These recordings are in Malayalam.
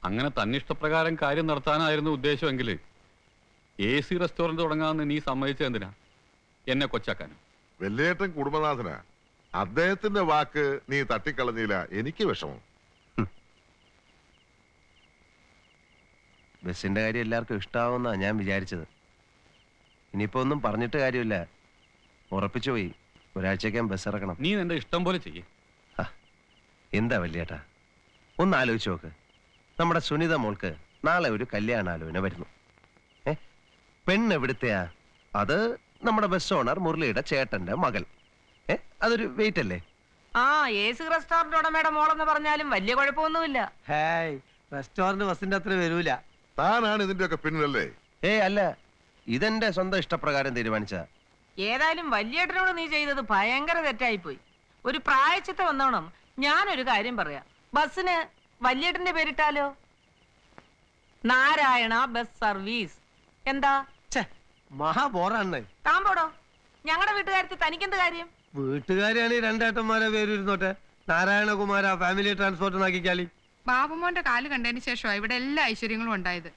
അങ്ങനെ തന്നിഷ്ടപ്രകാരം കാര്യം നടത്താനായിരുന്നു ഉദ്ദേശമെങ്കിൽ AC റെസ്റ്റോറന്റ് തുടങ്ങാമെന്ന് നീ സമ്മതിച്ചത് എന്തിനാ? എന്നെ കൊച്ചാക്കാനും. വെല്ലേട്ടൻ കുടുംബനാഥനാ. അദ്ദേഹത്തിന്റെ വാക്ക് നീ തട്ടിക്കളഞ്ഞില്ല, എനിക്ക് വിഷമം. ബസ്സിന്റെ കാര്യം എല്ലാവർക്കും ഇഷ്ടാവുന്നാ ഞാൻ വിചാരിച്ചത്. ഇനിയിപ്പോ ഒന്നും പറഞ്ഞിട്ട് കാര്യമില്ല, ഉറപ്പിച്ചു പോയി. ഒരാഴ്ചയ്ക്കാൻ ബസ് ഇറക്കണം. നീ നിന്റെ ഇഷ്ടം പോലെ ചെയ്യേ. എന്താ വല്യേട്ടാ, ഒന്ന് ആലോചിച്ച് നോക്ക്. നമ്മുടെ സുനിത മോൾക്ക് നാളെ ഒരു കല്യാണാലോചന വരുന്നു. പെണ്ണ് എവിടുത്തെയാ? അത് നമ്മുടെ ബസ് ഓണർ മുരളിയുടെ ചേട്ടന്റെ മകൾ. അതൊരു വെയിറ്റ് അല്ലേ? AC റെസ്റ്റോറന്റ് ഉടമയുടെ മോളെന്ന് പറഞ്ഞാലും വലിയ കുഴപ്പമൊന്നുമില്ല. റെസ്റ്റോറന്റ് ബസിന്റെ അത്ര വരൂല. താനാണ് ഇതിന്റെ ഒക്കെ പിന്നിലല്ലേ? അല്ല, ഇതെന്റെ സ്വന്തം ഇഷ്ടപ്രകാരം തീരുമാനിച്ച. ഏതായാലും വല്യേട്ടനോട് നീ ചെയ്തത് ഭയങ്കര തെറ്റായിപ്പോയി. ഒരു പ്രായച്ചിത്തം വന്നോണം. ഞാനൊരു കാര്യം പറയാം, ബസ്സിന് വല്യേട്ടന്റെ പേരിട്ടാലോ? Narayana bus service. എന്താ? മഹാബോറാണ്. താൻ പോടോ. ഞങ്ങളുടെ വീട്ടുകാരത്തി തനിക്കെന്ത് കാര്യം? വീട്ടുകാരാണ് രണ്ടേട്ടന്മാരെ പേര് ഇരുന്നോട്ടെ. നാരായണകുമാര ഫാമിലി ട്രാൻസ്പോർട്ട് നാക്കിക്കാലി. ബാബുമോന്റെ കാല് കണ്ടതിന് ശേഷമാണ് ഇവിടെ എല്ലാ ഐശ്വര്യങ്ങളും ഉണ്ടായത്.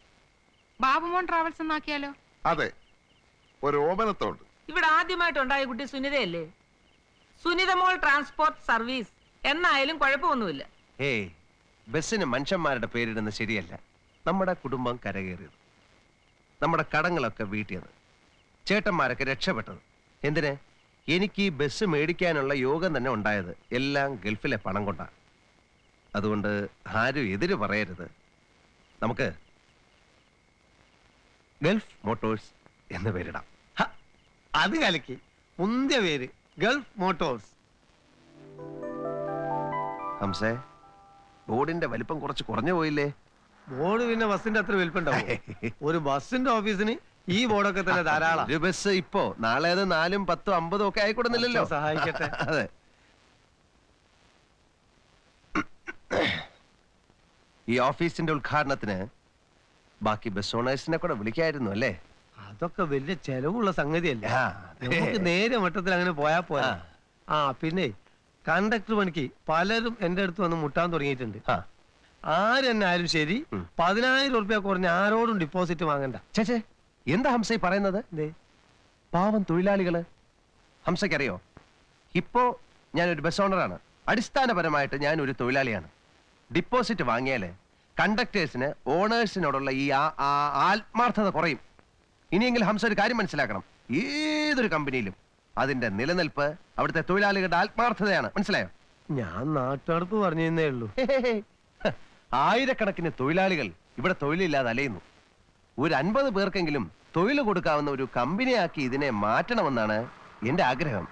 ബാബുമോൻ ട്രാവൽസ് എന്നാക്കിയാലോ? അതെ, ഒരു ഓമനത്തോണ്ട്. ഇവിടെ ആദ്യമായിട്ടുണ്ടായ കുട്ടി സുനിതയല്ലേ? സുനിത മോൾ ട്രാൻസ്പോർട്ട് സർവീസ് എന്നായാലും കുഴപ്പമൊന്നുമില്ല. ബസ്സിന് മനുഷ്യന്മാരുടെ പേരിടുന്നത് ശരിയല്ല. നമ്മുടെ കുടുംബം കരകയറിയത്, നമ്മുടെ കടങ്ങളൊക്കെ വീട്ടിയത്, ചേട്ടന്മാരൊക്കെ രക്ഷപ്പെട്ടത്. എന്തിന്? എനിക്ക് ഈ ബസ് മേടിക്കാനുള്ള യോഗം തന്നെ ഉണ്ടായത് എല്ലാം ഗൾഫിലെ പണം കൊണ്ടാണ്. അതുകൊണ്ട് ആരും എതിര് പറയരുത്. നമുക്ക് ഗൾഫ് മോട്ടോഴ്സ് എന്ന് പേരിടാം. അത് കലക്കി. മുന്തിയ പേര് ഗൾഫ് മോട്ടോഴ്സ്. ഹംസേ, ബോർഡിന്റെ വലിപ്പം കുറച്ച് കുറഞ്ഞു പോയില്ലേ? ബോർഡ് പിന്നെ ബസിന്റെ അത്ര വലിപ്പുണ്ടാവും. ഒരു ബസിന്റെ ഓഫീസിന് ഈ ബോർഡൊക്കെ തന്നെ ധാരാളം. ഒരു ബസ് ഇപ്പോ നാളെ അത് 4, 10, 50 ഒക്കെ ആയിക്കൊടുന്നില്ലല്ലോ. സഹായിക്കട്ടെ. അതെ. ഈ ഓഫീസിന്റെ ഉദ്ഘാടനത്തിന് ബാക്കി ബസ് ഓണേഴ്സിനെ കൂടെ വിളിക്കായിരുന്നു അല്ലേ? അതൊക്കെ വലിയ ചെലവുള്ള സംഗതിയല്ലേ. നമുക്ക് നേരെ മട്ടത്തിൽ അങ്ങനെ പോയാ പോരാ. പിന്നെ കണ്ടക്ടർ പണിക്ക് പലരും എന്റെ അടുത്ത് വന്ന് മുട്ടാൻ തുടങ്ങിയിട്ടുണ്ട്. ആരെന്നെ ആയാലും ശരി 10,000 രൂപ കുറഞ്ഞ ആരോടും ഡിപ്പോസിറ്റ് വാങ്ങണ്ട. ചേച്ചേ, എന്താ ഹംസ പറയുന്നത്? പാവം തൊഴിലാളികള്. ഹംസയ്ക്കറിയോ, ഇപ്പോ ഞാനൊരു ബസ് ഓണറാണ്. അടിസ്ഥാനപരമായിട്ട് ഞാൻ ഒരു തൊഴിലാളിയാണ്. ഡിപ്പോസിറ്റ് വാങ്ങിയാല് കണ്ടക്ടേഴ്സിന് ഓണേഴ്സിനോടുള്ള ഈ ആത്മാർത്ഥത കുറയും. ഇനിയെങ്കിലും ഹംസ ഒരു കാര്യം മനസ്സിലാക്കണം, ഏതൊരു കമ്പനിയിലും അതിന്റെ നിലനിൽപ്പ് അവിടുത്തെ തൊഴിലാളികളുടെ ആത്മാർത്ഥതയാണ്. മനസ്സിലായോ? ഞാൻ നാട്ടുനടപ്പ് പറഞ്ഞേ ഉള്ളൂ. ആയിരക്കണക്കിന് തൊഴിലാളികൾ ഇവിടെ തൊഴിലില്ലാതെ അലയുന്നു. ഒരു 50 പേർക്കെങ്കിലും തൊഴിൽ കൊടുക്കാവുന്ന ഒരു കമ്പനിയാക്കി ഇതിനെ മാറ്റണമെന്നാണ് എന്റെ ആഗ്രഹം.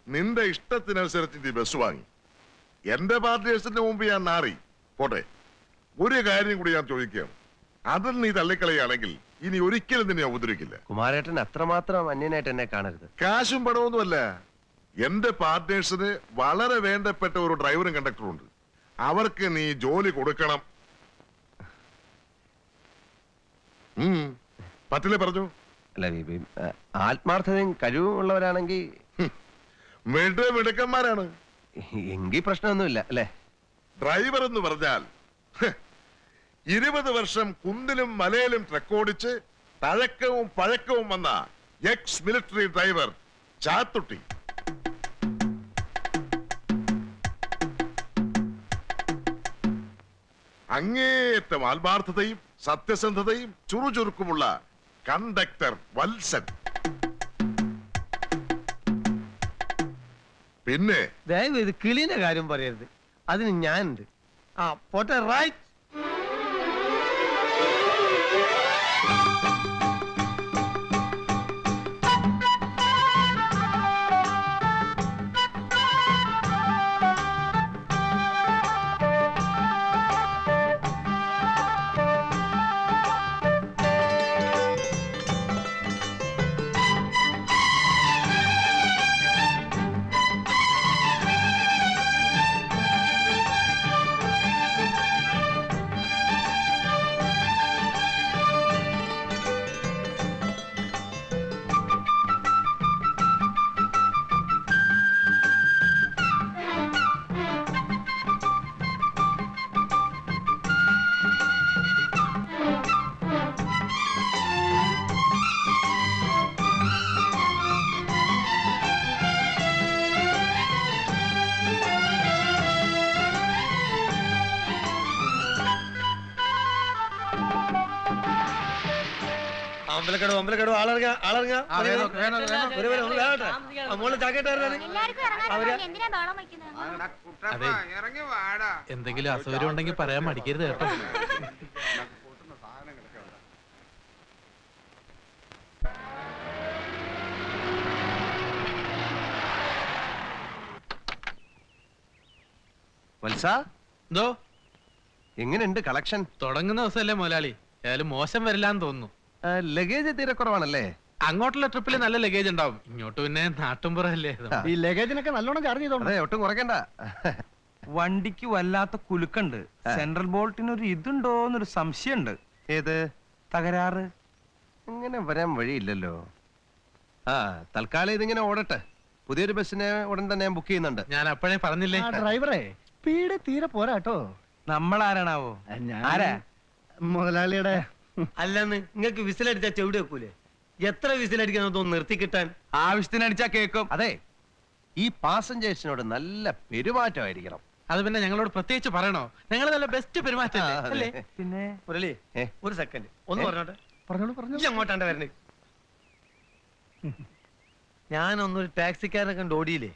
നിന്റെ ഇഷ്ടത്തിനനുസരിച്ച് നീ ബസ് വാങ്ങി. എന്റെ പാർട്ടിയേഴ്സിന്റെ മുമ്പ് ഞാൻ നാറി പോട്ടെ. ഒരു കാര്യം കൂടി ഞാൻ ചോദിക്കാം, അതിൽ നീ തള്ളിക്കളയാണെങ്കിൽ ഇനി ഒരിക്കലും നിന്നെ ഉപദ്രവിക്കില്ല. കുമാരേട്ടൻ അത്രമാത്രം അന്യനായിട്ട് എന്നെ കാണരുത്. കാശും പണമൊന്നുമല്ല, എന്റെ പാർട്ട്നേഴ്സിന് വളരെ വേണ്ടപ്പെട്ട ഒരു ഡ്രൈവറും കണ്ടക്ടറും ഉണ്ട്. അവർക്ക് നീ ജോലി കൊടുക്കണം. പറ്റില്ലേ പറഞ്ഞു? അല്ല, ആത്മാർത്ഥതയും കഴിവും ഉള്ളവരാണെങ്കിൽ മിടുക്കന്മാരാണ്. എങ്കിൽ പ്രശ്നമൊന്നുമില്ല അല്ലേ? ഡ്രൈവർ എന്ന് പറഞ്ഞാൽ 20 വർഷം കുന്നിലും മലയിലും ട്രക്കോടിച്ച് തഴക്കവും പഴക്കവും വന്ന എക്സ് മിലിറ്ററി ഡ്രൈവർ ചാത്തുട്ടി. അങ്ങേയറ്റം ആത്മാർത്ഥതയും സത്യസന്ധതയും ചുറുചുറുക്കുമുള്ള കണ്ടക്ടർ വത്സൻ. പിന്നെ ദയവ് ഇത് കിളിന്റെ കാര്യം പറയരുത്, അതിന് ഞാനുണ്ട്. പോട്ടെ. റൈറ്റ്. അമ്പലക്കടവ് ആളിറങ്ങ എന്തെങ്കിലും അസൗകര്യം ഉണ്ടെങ്കിൽ പറയാൻ മടിക്കരുത് കേട്ടോ. വത്സ, എന്തോ എങ്ങനെയുണ്ട് കളക്ഷൻ? തുടങ്ങുന്ന ദിവസമല്ലേ മുതലാളി, ഏതായാലും മോശം വരില്ലാന്ന് തോന്നുന്നു. ലഗേജ് തീരെ കുറവാണല്ലേ? അങ്ങോട്ടുള്ള ട്രിപ്പിൽ നല്ല ലഗേജ് ഉണ്ടാവും, ഇങ്ങോട്ട് പിന്നെ നാട്ടുംപുറല്ലേ. ഈ ലഗേജിനൊക്കെ നല്ലോണം ചാർജ് ചെയ്തോണ്ട്. അതെ, ഒട്ടും കുറയ്ക്കണ്ട. വണ്ടിക്ക് വല്ലാത്ത കുലുക്കുണ്ട്. സെൻട്രൽ ബോൾട്ടിന് ഒരു ഇതുണ്ടോന്നൊരു സംശയമുണ്ട്. ഏത് തകരാറ്? ഇങ്ങനെ വരാൻ വഴിയില്ലല്ലോ. ആ, തൽക്കാലം ഇതിങ്ങനെ ഓടട്ടെ. പുതിയൊരു ബസ്സിനെ ഉടൻ തന്നെ ഞാൻ ബുക്ക് ചെയ്യുന്നുണ്ട്. ഞാൻ അപ്പോഴേ പറഞ്ഞില്ലേ. ഡ്രൈവറെ സ്പീഡ് തീരെ പോരാട്ടോ. നമ്മളാരാണാവോ? ആരാ? മുതലാളിയുടെ. അല്ലെന്ന് നിങ്ങൾക്ക് വിസിലടിച്ചാ ചെവിടി വെക്കൂലേ? എത്ര വിസിലടിക്കാനൊന്നും നിർത്തി കിട്ടാൻ? ആവശ്യത്തിനടിച്ചാ കേക്കും. അതെ, ഈ പാസഞ്ചേഴ്സിനോട് നല്ല പെരുമാറ്റമായിരിക്കണം. അത് പിന്നെ ഞങ്ങളോട് പ്രത്യേകിച്ച് പറയണോ? ഞങ്ങൾ നല്ല ബെസ്റ്റ് പെരുമാറ്റം ആ, അതെ. അല്ലേ? പിന്നെ മുരളി, ഏ? ഒരു സെക്കൻഡ് ഒന്ന് പറഞ്ഞോട്ടെ. പറഞ്ഞോളൂ. അങ്ങോട്ടാണ്ട് വരണേ. ഞാനൊന്നൊരു ടാക്സിക്കാരനെ കണ്ട് ഓടിയില്ലേ,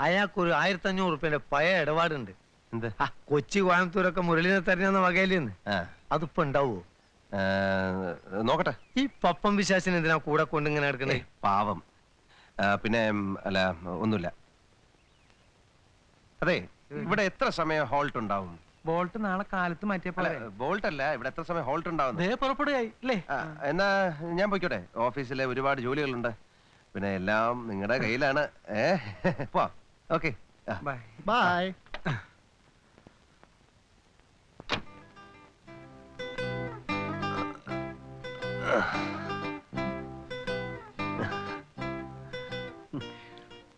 അയാൾക്കൊരു 1500 റുപ്യന്റെ പഴയ ഇടപാടുണ്ട്. എന്ത്? കൊച്ചി കോയമ്പത്തൂരൊക്കെ മുരളിനെ തരുന്ന വകയിലെന്ന്. അതിപ്പോ ഉണ്ടാവോ? നോക്കട്ടെ. ഈ പപ്പം വിശ്വാസിന് എന്തിനാ കൂടെ കൊണ്ട് ഇങ്ങനെ എടുക്കണേ? പാവം. പിന്നെ അല്ല, ഒന്നുമില്ല. അതെ, ഇവിടെ എത്ര സമയം ഹോൾട്ട് ഉണ്ടാവും? ബോൾട്ട് നാളെ കാലത്ത് മാറ്റിയപ്പോ ബോൾട്ട് അല്ല, ഇവിടെ എത്ര സമയം ഹോൾട്ട് ഉണ്ടാവും? ദേ പുറപ്പെടുകയായി അല്ലേ? എന്നാ ഞാൻ പോയിക്കോട്ടെ. ഓഫീസിലെ ഒരുപാട് ജോലികളുണ്ട്, പിന്നെ എല്ലാം നിങ്ങളുടെ കയ്യിലാണ്. പോ. Okay, bye. ബൈ.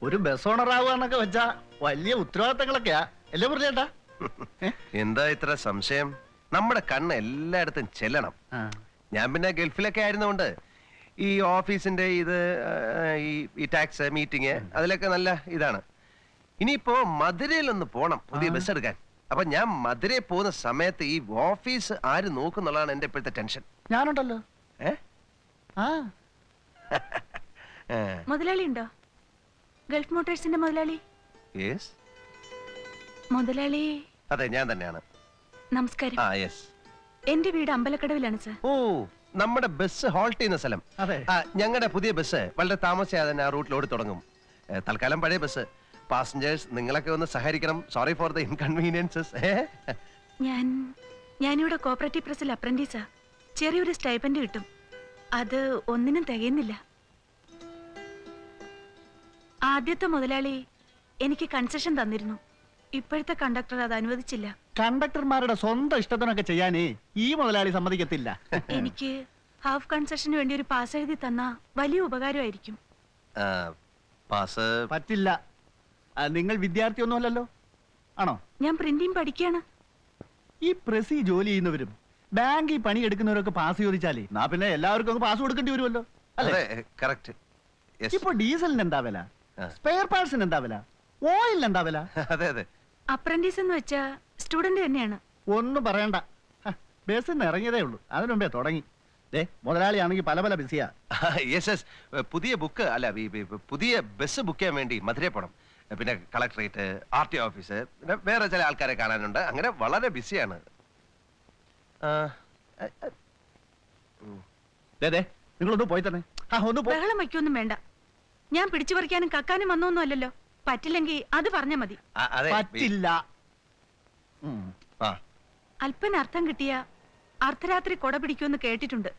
ഒരു ബസ് ഓണർ ആവുകയെന്നൊക്കെ വെച്ചാ വലിയ ഉത്തരവാദിത്തങ്ങളൊക്കെയാ അല്ലേ മുരളിയേട്ടാ? എന്താ ഇത്ര സംശയം? നമ്മുടെ കണ്ണ് എല്ലായിടത്തും ചെല്ലണം. ഞാൻ പിന്നെ ഗൾഫിലൊക്കെ ആയിരുന്നുകൊണ്ട് ഈ ഓഫീസിന്റെ ഇത് ഈ ടാക്സ് മീറ്റിംഗ് അതിലൊക്കെ നല്ല ഇതാണ്. ഇനിയിപ്പോ മധുരയിലൊന്ന് പോണം പുതിയ ബസ് എടുക്കാൻ. അപ്പൊ ഞാൻ മധുരയിൽ പോകുന്ന സമയത്ത് ഈ ഓഫീസ് ആര് നോക്കുന്നുള്ളതാണ് എന്റെ ഇപ്പോഴത്തെ ടെൻഷൻ. ഞാനുണ്ടല്ലോ. മുതലാളി ഉണ്ടോ? ഗൾഫ് മോട്ടോഴ്സിന്റെ മുതലാളി? യെസ്, മുതലാളി. അതെ, ഞാൻ തന്നെയാണ്. നമസ്കാരം. യെസ്. എന്റെ വീട് അമ്പലക്കടവിലാണ് സർ. ഓ, നമ്മുടെ ബസ് ഹോൾട്ട് ചെയ്യുന്ന സ്ഥലം. അതെ. ഞങ്ങളുടെ പുതിയ ബസ് വളരെ താമസിയാതെ തന്നെ ആ റൂട്ടിൽ ഓടി തുടങ്ങും. തൽക്കാലം പഴയ ബസ്. പാസഞ്ചേഴ്സ് നിങ്ങളൊക്കെ ഒന്ന് സഹകരിക്കണം. Sorry for the inconveniences. ഞാനിവിടെ കോപ്പറേറ്റീവ് പ്രസിൽ അപ്രന്റീസാ. ചെറിയൊരു സ്റ്റൈപ്പൻഡ് കിട്ടും. അത് ഒന്നിനും തികയുന്നില്ല. ആദ്യത്തെ മുതലാളി എനിക്ക് കൺസെഷൻ തന്നിരുന്നു. ഇപ്പോഴത്തെ കണ്ടക്ടർ അത് അനുവദിച്ചില്ല. കണ്ടക്ടർമാരുടെ സ്വന്തം ഇഷ്ടത്തിനൊക്കെ ചെയ്യാനേ ഈ മുതലാളി സമ്മതിക്കത്തില്ല. എനിക്ക് ഹാഫ് കൺസെഷന് വേണ്ടി ഒരു പാസ് എഴുതി തന്നാ വലിയ ഉപകാരമായിരിക്കും. പാസ് പറ്റില്ല. നിങ്ങൾ വിദ്യാർത്ഥിയൊന്നുമല്ലല്ലോ, ആണോ? ഞാൻ പ്രിന്റിംഗ് പഠിക്കാണ്. ഈ പ്രസി ജോലി ചെയ്യുന്നവരും ബാങ്കിൽ പണിയെടുക്കുന്നവരൊക്കെ പാസ് ചോദിച്ചാലേ നാ പിന്നെ എല്ലാവർക്കും പാസ് കൊടുക്കേണ്ടി വരുമല്ലോ, അല്ലേ? കറക്റ്റ്. ഇപ്പൊ ഡീസലിന് എന്താ വില? സ്പെയർ പാർട്സിന് എന്താ വില? ഓയിലിന് എന്താ വില? അതെ അതെ. അപ്രന്റീസ് എന്ന് വെച്ചാ സ്റ്റുഡന്റ് തന്നെയാണ്. ഒന്നും പറയണ്ട. ബസ്സിന് ഇറങ്ങിയതേ ഉള്ളൂ, അതിനു മുമ്പേ തുടങ്ങി. മുതലാളിയാണെങ്കിൽ പല പല ബിസിയാ. Yes yes. പുതിയ ബുക്ക് അല്ല, പുതിയ ബസ് ബുക്ക് ചെയ്യാൻ വേണ്ടി മധുരയിൽ പോണം. പിന്നെ കളക്ടറേറ്റ്, RT ഓഫീസ്, പിന്നെ വേറെ ചില ആൾക്കാരെ കാണാനുണ്ട്. അങ്ങനെ വളരെ ബിസിയാണ്. നിങ്ങളൊന്ന് പോയി തന്നെ. ബഹളം വയ്ക്കൊന്നും വേണ്ട. ഞാൻ പിടിച്ചു പറിക്കാനും കക്കാനും വന്നൊന്നും അല്ലല്ലോ. പറ്റില്ലെങ്കിൽ അത് പറഞ്ഞാ മതി. പറ്റില്ല. അല്പന അർത്ഥം കിട്ടിയ അർദ്ധരാത്രി കൊട പിടിക്കുമെന്ന് കേട്ടിട്ടുണ്ട്.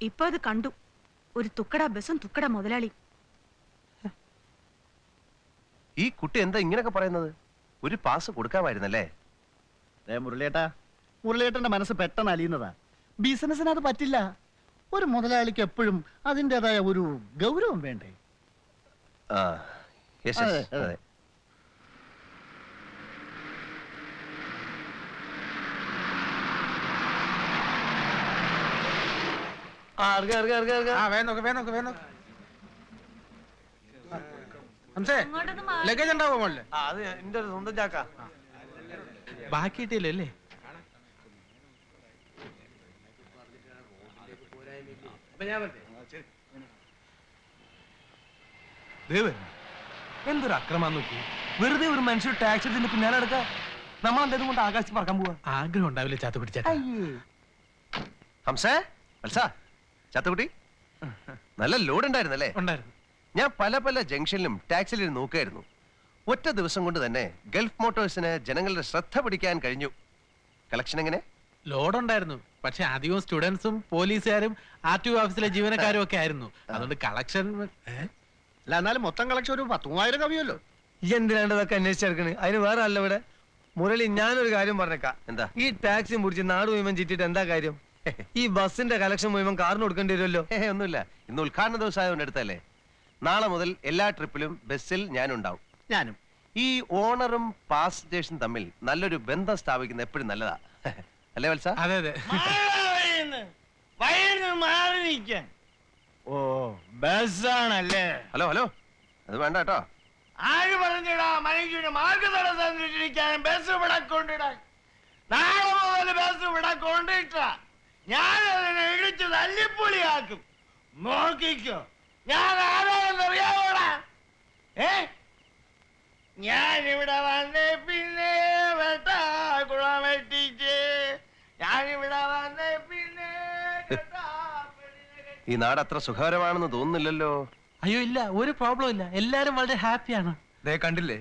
ഇപ്പൊ അത് കണ്ടു. ഒരു തുക്കട ബസ്സും തുക്കട മുതലാളി. ഈ കുട്ടി എന്താ ഇങ്ങനെയൊക്കെ പറയുന്നത്? ഒരു പാസ് കൊടുക്കാമായിരുന്നല്ലേ? മുരളിയേട്ടന്റെ മനസ്സ് പെട്ടെന്ന് അലിയുന്നതാ. ബിസിനസിന് അത് പറ്റില്ല. ഒരു മുതലാളിക്ക് എപ്പോഴും അതിൻ്റെതായ ഒരു ഗൗരവം വേണ്ടേ? അതെ. ലഗേജ് ഉണ്ടാവോ മോളില്? അത് എന്റെ സ്വന്തം ചാക്ക. ബാക്കിയിട്ടില്ലല്ലേ? എന്തൊരു അക്രമാന്ന് നോക്കി. വെറുതെ ഒരു മനുഷ്യർ ടാക്സി എടുത്തിന്റെ പിന്നാലെ എടുക്ക. നമ്മൾ എന്തേലും കൊണ്ട് ആകാശത്ത് പറക്കാൻ പോവാ. ആഗ്രഹം ഉണ്ടാവില്ല ചാത്തു പിടിച്ചേട്ടാ. ഹംസേ, വത്സ, ചാത്തുകുട്ടി, നല്ല ലോഡ് ഉണ്ടായിരുന്നല്ലേ? ഉണ്ടായിരുന്നു. ഞാൻ പല പല ജംഗ്ഷനിലും ടാക്സിയിലും നോക്കായിരുന്നു. ഒറ്റ ദിവസം കൊണ്ട് തന്നെ ഗൾഫ് മോട്ടോഴ്സിന് ജനങ്ങളുടെ ശ്രദ്ധ പിടിക്കാൻ കഴിഞ്ഞു. കളക്ഷൻ എങ്ങനെ? ലോഡ് ഉണ്ടായിരുന്നു, പക്ഷെ അധികവും സ്റ്റുഡൻസും പോലീസുകാരും RTO ഓഫീസിലെ ജീവനക്കാരും ഒക്കെ ആയിരുന്നു. അതുകൊണ്ട് കളക്ഷൻ അല്ല, എന്നാലും മൊത്തം കളക്ഷൻ ഒരു 10,000 കവിയല്ലോ. ഈ എന്തിനാണ്ട് ഇതൊക്കെ അന്വേഷിച്ചെടുക്കണ്? അതിന് വേറെ അല്ല ഇവിടെ. മുരളി, ഞാനൊരു കാര്യം പറഞ്ഞേക്കാം. എന്താ? ഈ ടാക്സി മുടിച്ച് നാട് മുഴുവൻ ചീറ്റിട്ട് എന്താ കാര്യം? ഈ ബസിന്റെ കളക്ഷൻ മുഴുവൻ കാറിന് കൊടുക്കേണ്ടി വരുമല്ലോ. ഒന്നുമില്ല, ഇന്ന് ഉദ്ഘാടന ദിവസം ആയതുകൊണ്ട് എടുത്തല്ലേ. നാളെ മുതൽ എല്ലാ ട്രിപ്പിലും ബസ്സിൽ ഞാനുണ്ടാവും. ഞാനും. ഈ ഓണറും പാസഞ്ചേഴ്സും തമ്മിൽ നല്ലൊരു ബന്ധം സ്ഥാപിക്കുന്നത് എപ്പോഴും നല്ലതാ. അല്ലേ വത്സ? അതെ അതെ. ഓ, ബസ്സാണല്ലേ? ഹലോ ഹലോ, അത് വേണ്ട കേട്ടോ. ആര് പറഞ്ഞിടാ മനുഷ്യന് മാർഗതടസ്സം സൃഷ്ടിക്കാൻ ബസ് ഇവിടെ കൊണ്ടിടാൻ? നാളെ മുതൽ ബസ് ഇവിടെ കൊണ്ടിട്ട ഞാൻ അതിനെ ഇടിച്ചു തല്ലിപ്പൊളിയാക്കും. നോക്കിക്കോ, ഞാൻ ആരാണെന്നറിയാവോടാ? ഞാനിവിടെ വന്നേ പിന്നെ വെട്ടാക്കുളം വെട്ടിച്ച്, ഞാനിവിടെ വന്നേ പിന്നെ ഈ നാട് അത്ര സുഖകരമാണെന്ന് തോന്നുന്നില്ലല്ലോ. അയ്യോ ഇല്ല, ഒരു പ്രോബ്ലം ഇല്ല, എല്ലാരും വളരെ ഹാപ്പിയാണ്. ദേ കണ്ടില്ലേ?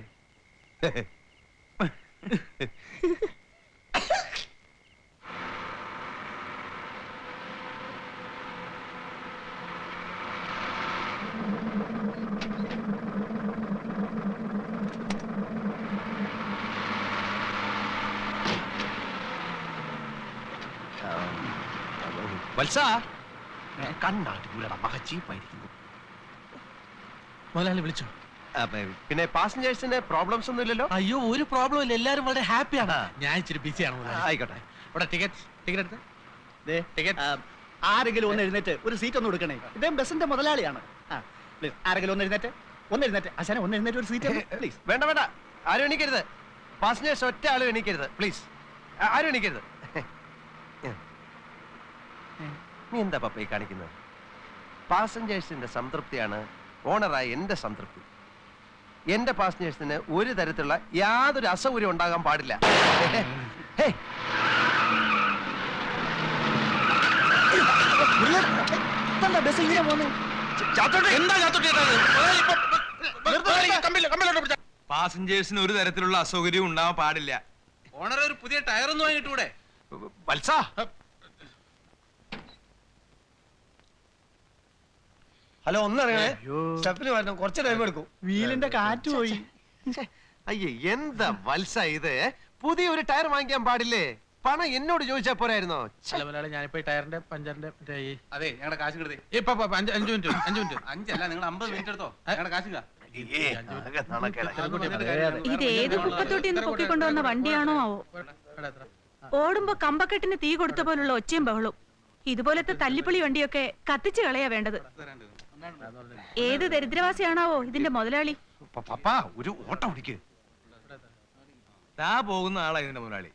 വത്സ, കണ്ണാട്ടിലൂടെ മക ചീപ്പായിരിക്കുന്നു. മുതലാളി വിളിച്ചോ? പിന്നെ പാസഞ്ചേഴ്സിന് പ്രോബ്ലംസ് ഒന്നും ഇല്ലല്ലോ? അയ്യോ ഒരു പ്രോബ്ലം ഇല്ല, എല്ലാരും വളരെ ഹാപ്പിയാണ്. ഞാൻ ഇച്ചിരി ബിസിയാണ്. ആയിക്കോട്ടെ. ഇവിടെ ടിക്കറ്റ് എടുത്ത് ആരെങ്കിലും ഒന്ന് എഴുന്നേറ്റ് ഒരു സീറ്റ് ഒന്ന് കൊടുക്കണേ. ഇദ്ദേഹം ബസിന്റെ മുതലാളിയാണ്. ആരെങ്കിലും ഒന്ന് എഴുന്നേറ്റ് അശാനെ ഒന്ന് എഴുന്നേറ്റ് ഒരു സീറ്റ് പ്ലീസ്. വേണ്ട വേണ്ട, ആരും എണീക്കരുത്. പാസഞ്ചേഴ്സ് ഒറ്റ ആളും എണീക്കരുത് പ്ലീസ്. ആരും എണീക്കരുത്. നീ എന്താ പപ്പ ഈ കാണിക്കുന്നത്? പാസഞ്ചേഴ്സിന്റെ സംതൃപ്തിയാണ് ഓണറായ എന്റെ സംതൃപ്തി. എന്റെ പാസഞ്ചേഴ്സിന് ഒരു തരത്തിലുള്ള യാതൊരു അസൗകര്യം ഉണ്ടാകാൻ പാടില്ല. പാസഞ്ചേഴ്സിന് ഒരു തരത്തിലുള്ള അസൗകര്യവും ഉണ്ടാവാൻ പാടില്ല. ഓണർ ഒരു പുതിയ ടയർ ഒന്ന് വാങ്ങിട്ടൂടെ? വത്സ, ഹലോ, ഒന്നറിയണേ. സ്റ്റെപ്പിന് വരണം, കുറച്ച് ടൈം എടുക്കും. വീലിന്റെ കാറ്റ് പോയി. അയ്യേ, എന്താ വത്സ ഇത്? പുതിയ ഒരു ടയർ വാങ്ങിക്കാൻ പാടില്ലേ? പണം എന്നോട് ചോദിച്ചാ പോരായിരുന്നോ? അല്ല മുതലാളി, ഞാനിപ്പോ ഈ ടയറിന്റെ പഞ്ചറിന്റെ അതെ, ഞങ്ങളുടെ കാശ് കിടത്തി. ഇപ്പൊ 5 മിനിറ്റ് 5 മിനിറ്റ്. 5 അല്ല, നിങ്ങൾ 50 മിനിറ്റ് എടുത്തോ. ഞങ്ങളുടെ കാശ് ഇത് ഏത് കുപ്പത്തൊട്ടി നിന്ന് പൊക്കിക്കൊണ്ടുവന്ന വണ്ടിയാണോ ആവോ? ഓടുമ്പോ കമ്പക്കെട്ടിന് തീ കൊടുത്ത പോലുള്ള ഒച്ചയും ബഹളവും. ഇതുപോലത്തെ തല്ലിപ്പൊളി വണ്ടിയൊക്കെ കത്തിച്ചു കളയാ വേണ്ടത്. ഏത് ദരിദ്രവാസിയാണാവോ ഇതിന്റെ മുതലാളി? ഒരു ഓട്ടം ഓടിക്ക്. പോകുന്ന ആളാ ഇതിന്റെ മുതലാളി.